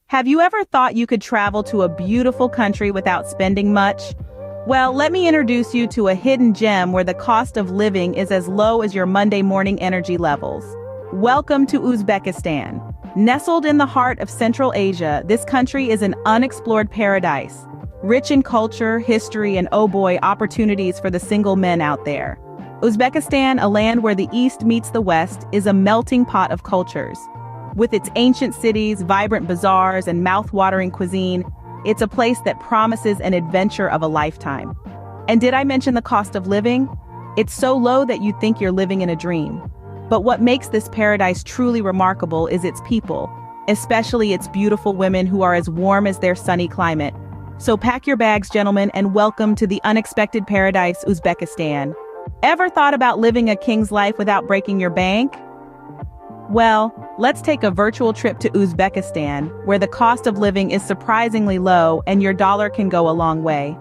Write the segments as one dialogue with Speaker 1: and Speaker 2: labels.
Speaker 1: Have you ever thought you could travel to a beautiful country without spending much? Well, let me introduce you to a hidden gem where the cost of living is as low as your Monday morning energy levels. Welcome to Uzbekistan. Nestled in the heart of Central Asia, this country is an unexplored paradise, rich in culture, history, and oh boy, opportunities for the single men out there. Uzbekistan, a land where the East meets the West, is a melting pot of cultures. With its ancient cities, vibrant bazaars, and mouth-watering cuisine, it's a place that promises an adventure of a lifetime. And did I mention the cost of living? It's so low that you'd think you're living in a dream. But what makes this paradise truly remarkable is its people, especially its beautiful women who are as warm as their sunny climate. So pack your bags, gentlemen, and welcome to the unexpected paradise, Uzbekistan. Ever thought about living a king's life without breaking your bank? Well, let's take a virtual trip to Uzbekistan, where the cost of living is surprisingly low and your dollar can go a long way.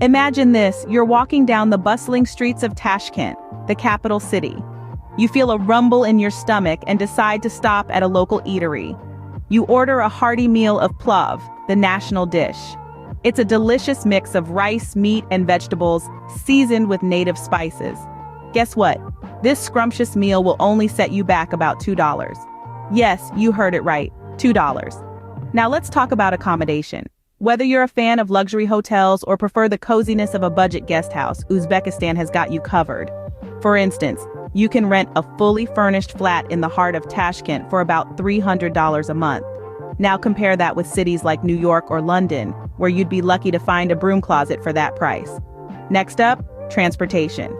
Speaker 1: Imagine this, you're walking down the bustling streets of Tashkent, the capital city. You feel a rumble in your stomach and decide to stop at a local eatery. You order a hearty meal of plov, the national dish. It's a delicious mix of rice, meat, and vegetables, seasoned with native spices. Guess what? This scrumptious meal will only set you back about $2. Yes, you heard it right, $2. Now let's talk about accommodation. Whether you're a fan of luxury hotels or prefer the coziness of a budget guest house, Uzbekistan has got you covered. For instance, you can rent a fully furnished flat in the heart of Tashkent for about $300 a month. Now compare that with cities like New York or London, where you'd be lucky to find a broom closet for that price. Next up, transportation.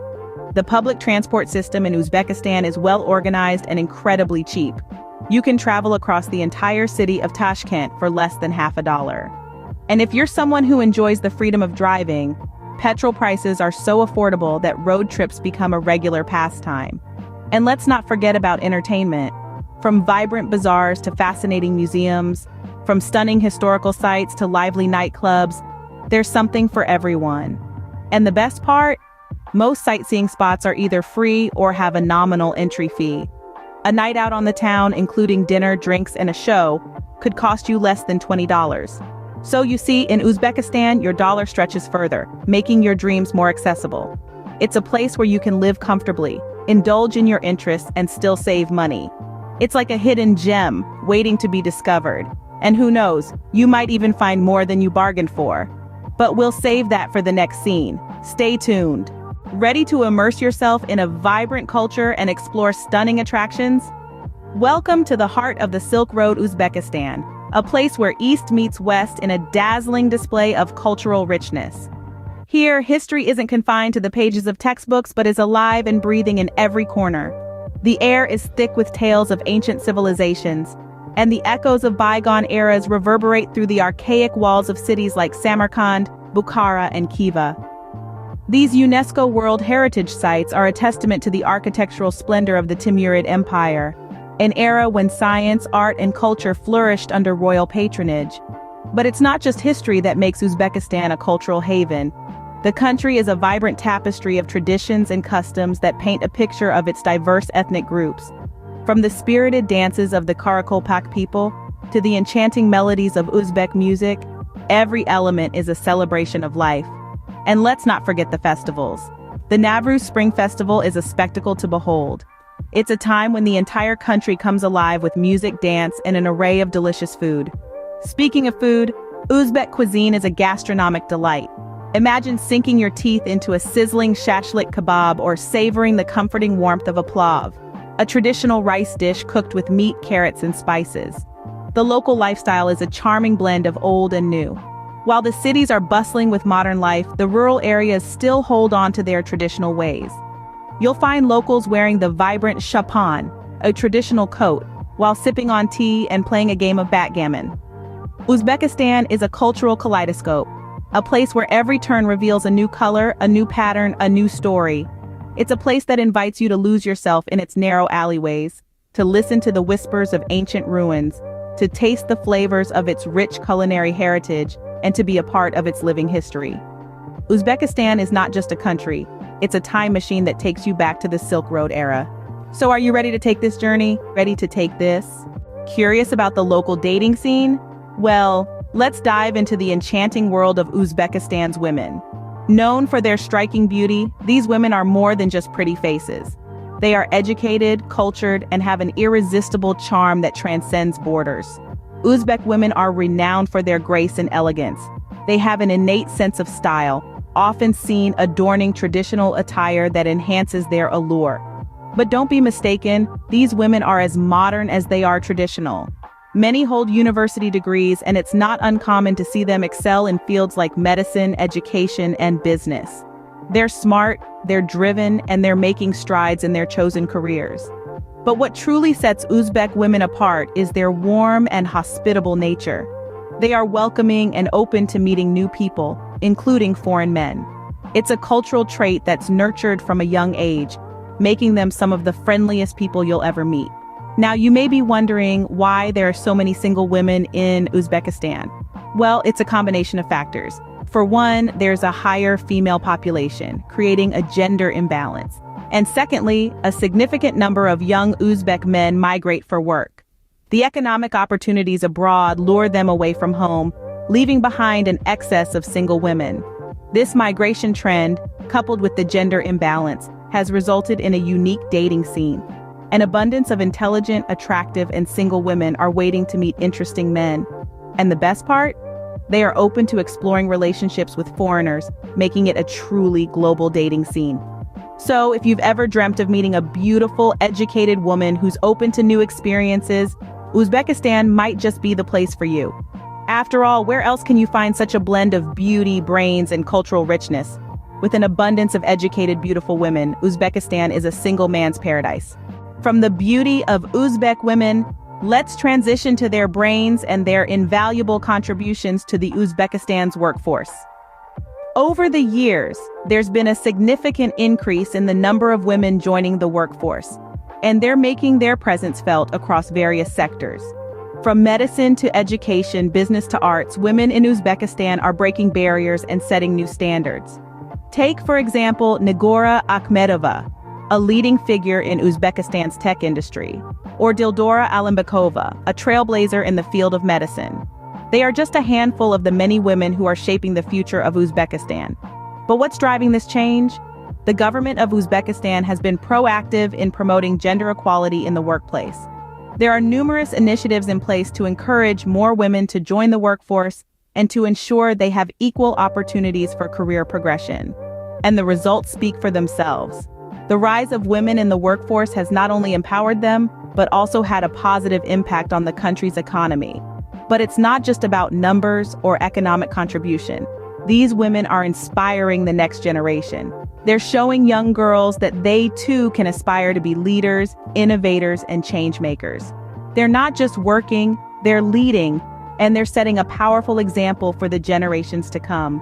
Speaker 1: The public transport system in Uzbekistan is well organized and incredibly cheap. You can travel across the entire city of Tashkent for less than half a dollar. And if you're someone who enjoys the freedom of driving, petrol prices are so affordable that road trips become a regular pastime. And let's not forget about entertainment. From vibrant bazaars to fascinating museums, from stunning historical sites to lively nightclubs, there's something for everyone. And the best part? Most sightseeing spots are either free or have a nominal entry fee. A night out on the town, including dinner, drinks, and a show, could cost you less than $20. So you see, in Uzbekistan, your dollar stretches further, making your dreams more accessible. It's a place where you can live comfortably, indulge in your interests, and still save money. It's like a hidden gem waiting to be discovered. And who knows, you might even find more than you bargained for. But we'll save that for the next scene. Stay tuned. Ready to immerse yourself in a vibrant culture and explore stunning attractions? Welcome to the heart of the Silk Road, Uzbekistan, a place where East meets West in a dazzling display of cultural richness. Here, history isn't confined to the pages of textbooks but is alive and breathing in every corner. The air is thick with tales of ancient civilizations, and the echoes of bygone eras reverberate through the archaic walls of cities like Samarkand, Bukhara, and Khiva. These UNESCO World Heritage Sites are a testament to the architectural splendor of the Timurid Empire, an era when science, art, and culture flourished under royal patronage. But it's not just history that makes Uzbekistan a cultural haven. The country is a vibrant tapestry of traditions and customs that paint a picture of its diverse ethnic groups. From the spirited dances of the Karakolpak people to the enchanting melodies of Uzbek music, every element is a celebration of life. And let's not forget the festivals. The Navruz Spring Festival is a spectacle to behold. It's a time when the entire country comes alive with music, dance, and an array of delicious food. Speaking of food, Uzbek cuisine is a gastronomic delight. Imagine sinking your teeth into a sizzling shashlik kebab or savoring the comforting warmth of a plov, a traditional rice dish cooked with meat, carrots, and spices. The local lifestyle is a charming blend of old and new. While the cities are bustling with modern life, the rural areas still hold on to their traditional ways. You'll find locals wearing the vibrant shapan, a traditional coat, while sipping on tea and playing a game of backgammon. Uzbekistan is a cultural kaleidoscope, a place where every turn reveals a new color, a new pattern, a new story. It's a place that invites you to lose yourself in its narrow alleyways, to listen to the whispers of ancient ruins, to taste the flavors of its rich culinary heritage, and to be a part of its living history. Uzbekistan is not just a country, it's a time machine that takes you back to the Silk Road era. So are you ready to take this journey? Ready to take this? Curious about the local dating scene? Well, let's dive into the enchanting world of Uzbekistan's women. Known for their striking beauty, these women are more than just pretty faces. They are educated, cultured, and have an irresistible charm that transcends borders. Uzbek women are renowned for their grace and elegance. They have an innate sense of style, often seen adorning traditional attire that enhances their allure. But don't be mistaken, these women are as modern as they are traditional. Many hold university degrees, and it's not uncommon to see them excel in fields like medicine, education, and business. They're smart, they're driven, and they're making strides in their chosen careers. But what truly sets Uzbek women apart is their warm and hospitable nature. They are welcoming and open to meeting new people, including foreign men. It's a cultural trait that's nurtured from a young age, making them some of the friendliest people you'll ever meet. Now, you may be wondering why there are so many single women in Uzbekistan. Well, it's a combination of factors. For one, there's a higher female population, creating a gender imbalance. And secondly, a significant number of young Uzbek men migrate for work. The economic opportunities abroad lure them away from home, leaving behind an excess of single women. This migration trend, coupled with the gender imbalance, has resulted in a unique dating scene. An abundance of intelligent, attractive, and single women are waiting to meet interesting men. And the best part? They are open to exploring relationships with foreigners, making it a truly global dating scene. So, if you've ever dreamt of meeting a beautiful, educated woman who's open to new experiences, Uzbekistan might just be the place for you. After all, where else can you find such a blend of beauty, brains, and cultural richness? With an abundance of educated, beautiful women, Uzbekistan is a single man's paradise. From the beauty of Uzbek women, let's transition to their brains and their invaluable contributions to the Uzbekistan's workforce. Over the years, there's been a significant increase in the number of women joining the workforce, and they're making their presence felt across various sectors. From medicine to education, business to arts, women in Uzbekistan are breaking barriers and setting new standards. Take, for example, Nigora Akhmedova, a leading figure in Uzbekistan's tech industry, or Dildora Alimbekova, a trailblazer in the field of medicine. They are just a handful of the many women who are shaping the future of Uzbekistan. But what's driving this change? The government of Uzbekistan has been proactive in promoting gender equality in the workplace. There are numerous initiatives in place to encourage more women to join the workforce and to ensure they have equal opportunities for career progression. And the results speak for themselves. The rise of women in the workforce has not only empowered them, but also had a positive impact on the country's economy. But it's not just about numbers or economic contribution. These women are inspiring the next generation. They're showing young girls that they too can aspire to be leaders, innovators, and change makers. They're not just working, they're leading, and they're setting a powerful example for the generations to come.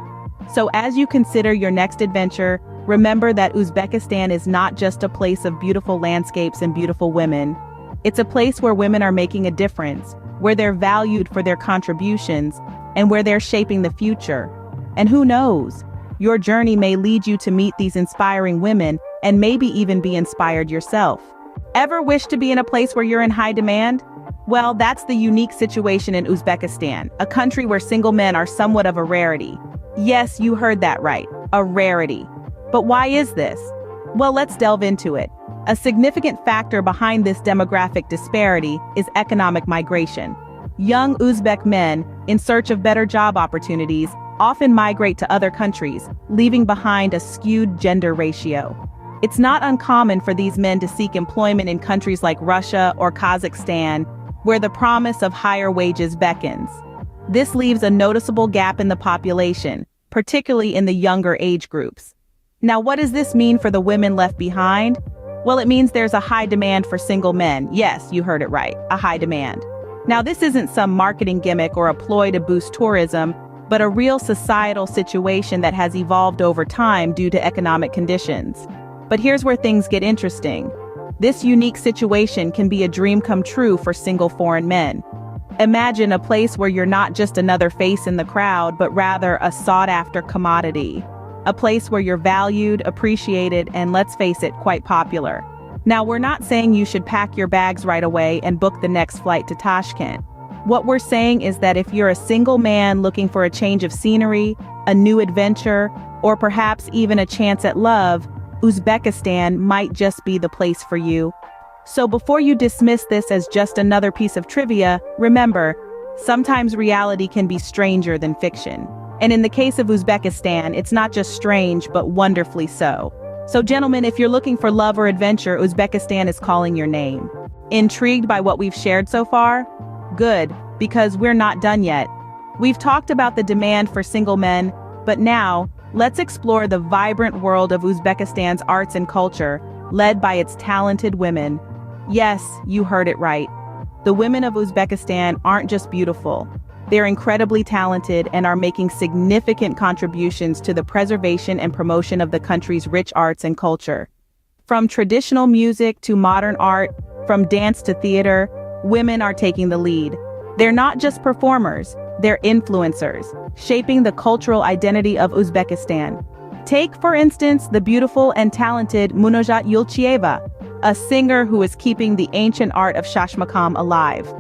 Speaker 1: So as you consider your next adventure, remember that Uzbekistan is not just a place of beautiful landscapes and beautiful women. It's a place where women are making a difference, where they're valued for their contributions, and where they're shaping the future. And who knows? Your journey may lead you to meet these inspiring women and maybe even be inspired yourself. Ever wish to be in a place where you're in high demand? Well, that's the unique situation in Uzbekistan, a country where single men are somewhat of a rarity. Yes, you heard that right, a rarity. But why is this? Well, let's delve into it. A significant factor behind this demographic disparity is economic migration. Young Uzbek men, in search of better job opportunities, often migrate to other countries, leaving behind a skewed gender ratio. It's not uncommon for these men to seek employment in countries like Russia or Kazakhstan, where the promise of higher wages beckons. This leaves a noticeable gap in the population, particularly in the younger age groups. Now, what does this mean for the women left behind? Well, it means there's a high demand for single men. Yes, you heard it right, a high demand. Now, this isn't some marketing gimmick or a ploy to boost tourism, but a real societal situation that has evolved over time due to economic conditions. But here's where things get interesting. This unique situation can be a dream come true for single foreign men. Imagine a place where you're not just another face in the crowd, but rather a sought-after commodity. A place where you're valued, appreciated, and let's face it, quite popular. Now, we're not saying you should pack your bags right away and book the next flight to Tashkent. What we're saying is that if you're a single man looking for a change of scenery, a new adventure, or perhaps even a chance at love, Uzbekistan might just be the place for you. So before you dismiss this as just another piece of trivia, remember, sometimes reality can be stranger than fiction. And in the case of Uzbekistan, it's not just strange, but wonderfully so. So gentlemen, if you're looking for love or adventure, Uzbekistan is calling your name. Intrigued by what we've shared so far? Good, because we're not done yet. We've talked about the demand for single men, but now, let's explore the vibrant world of Uzbekistan's arts and culture, led by its talented women. Yes, you heard it right. The women of Uzbekistan aren't just beautiful. They're incredibly talented and are making significant contributions to the preservation and promotion of the country's rich arts and culture. From traditional music to modern art, from dance to theater, women are taking the lead. They're not just performers, they're influencers, shaping the cultural identity of Uzbekistan. Take, for instance, the beautiful and talented Munojat Yulchieva, a singer who is keeping the ancient art of shashmakam alive.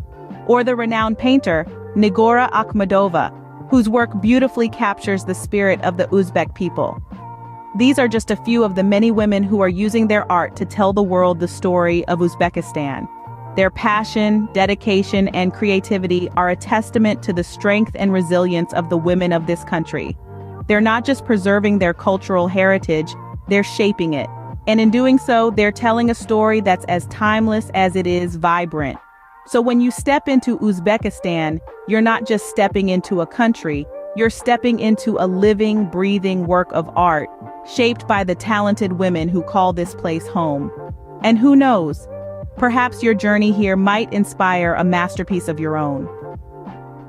Speaker 1: Or the renowned painter, Nigora Akhmadova, whose work beautifully captures the spirit of the Uzbek people. These are just a few of the many women who are using their art to tell the world the story of Uzbekistan. Their passion, dedication, and creativity are a testament to the strength and resilience of the women of this country. They're not just preserving their cultural heritage, they're shaping it. And in doing so, they're telling a story that's as timeless as it is vibrant. So when you step into Uzbekistan, you're not just stepping into a country, you're stepping into a living, breathing work of art, shaped by the talented women who call this place home. And who knows? Perhaps your journey here might inspire a masterpiece of your own.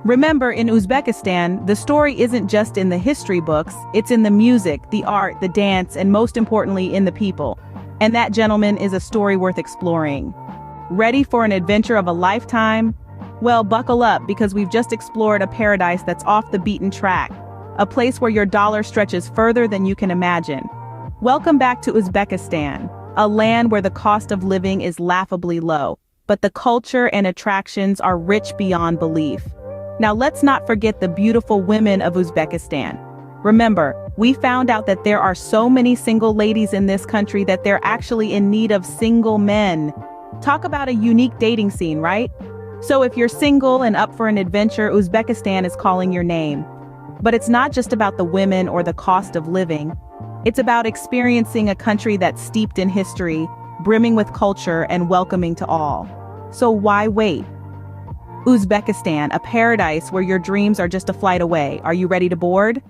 Speaker 1: Remember, in Uzbekistan, the story isn't just in the history books, it's in the music, the art, the dance, and most importantly, in the people. And that, gentlemen, is a story worth exploring. Ready for an adventure of a lifetime? Well, buckle up, because we've just explored a paradise that's off the beaten track, a place where your dollar stretches further than you can imagine. Welcome back to Uzbekistan, a land where the cost of living is laughably low, but the culture and attractions are rich beyond belief. Now let's not forget the beautiful women of Uzbekistan. Remember, we found out that there are so many single ladies in this country that they're actually in need of single men. Talk about a unique dating scene, right? So if you're single and up for an adventure, Uzbekistan is calling your name. But it's not just about the women or the cost of living. It's about experiencing a country that's steeped in history, brimming with culture and welcoming to all. So why wait? Uzbekistan, a paradise where your dreams are just a flight away. Are you ready to board?